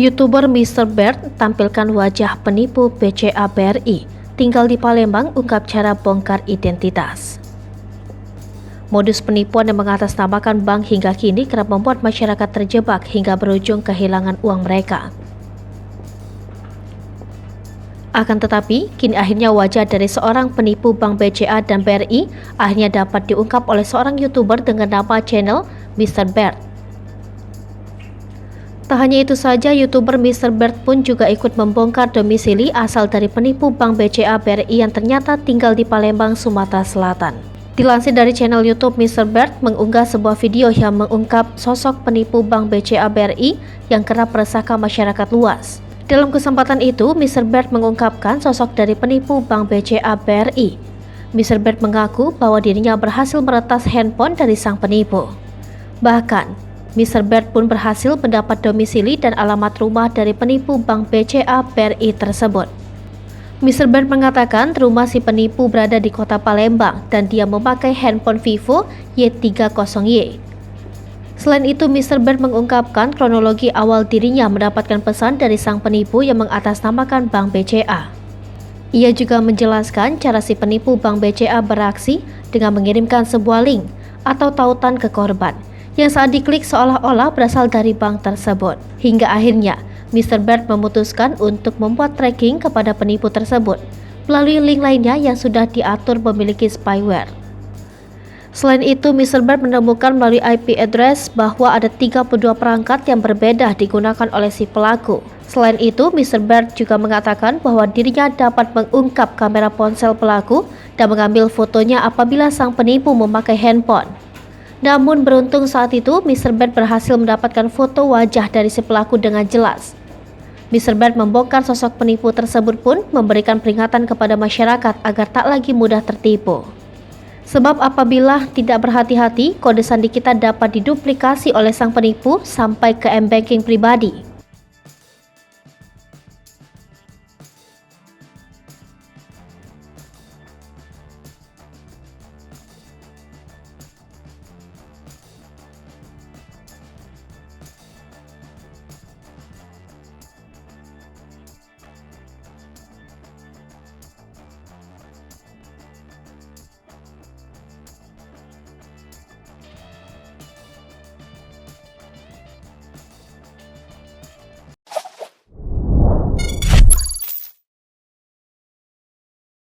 YouTuber Mr. Bert tampilkan wajah penipu BCA BRI, tinggal di Palembang ungkap cara bongkar identitas. Modus penipuan yang mengatasnamakan bank hingga kini kerap membuat masyarakat terjebak hingga berujung kehilangan uang mereka. Akan tetapi, kini akhirnya wajah dari seorang penipu bank BCA dan BRI akhirnya dapat diungkap oleh seorang YouTuber dengan nama channel Mr. Bert. Tak hanya itu saja, YouTuber Mr. Bert pun juga ikut membongkar domisili asal dari penipu bank BCA BRI yang ternyata tinggal di Palembang, Sumatera Selatan. Dilansir dari channel YouTube, Mr. Bert mengunggah sebuah video yang mengungkap sosok penipu bank BCA BRI yang kerap meresahkan masyarakat luas. Dalam kesempatan itu, Mr. Bert mengungkapkan sosok dari penipu bank BCA BRI. Mr. Bert mengaku bahwa dirinya berhasil meretas handphone dari sang penipu. Bahkan, Mr. Bert pun berhasil mendapat domisili dan alamat rumah dari penipu bank BCA BRI tersebut. Mr. Bert mengatakan rumah si penipu berada di kota Palembang dan dia memakai handphone Vivo Y30Y. Selain itu, Mr. Bert mengungkapkan kronologi awal dirinya mendapatkan pesan dari sang penipu yang mengatasnamakan bank BCA. Ia juga menjelaskan cara si penipu bank BCA beraksi dengan mengirimkan sebuah link atau tautan ke korban yang saat diklik seolah-olah berasal dari bank tersebut. Hingga akhirnya, Mr. Bert memutuskan untuk membuat tracking kepada penipu tersebut melalui link lainnya yang sudah diatur memiliki spyware. Selain itu, Mr. Bert menemukan melalui IP address bahwa ada 32 perangkat yang berbeda digunakan oleh si pelaku. Selain itu, Mr. Bert juga mengatakan bahwa dirinya dapat mengungkap kamera ponsel pelaku dan mengambil fotonya apabila sang penipu memakai handphone. Namun beruntung saat itu, Mr. Bert berhasil mendapatkan foto wajah dari si pelaku dengan jelas. Mr. Bert membongkar sosok penipu tersebut pun memberikan peringatan kepada masyarakat agar tak lagi mudah tertipu. Sebab apabila tidak berhati-hati, kode sandi kita dapat diduplikasi oleh sang penipu sampai ke m-banking pribadi.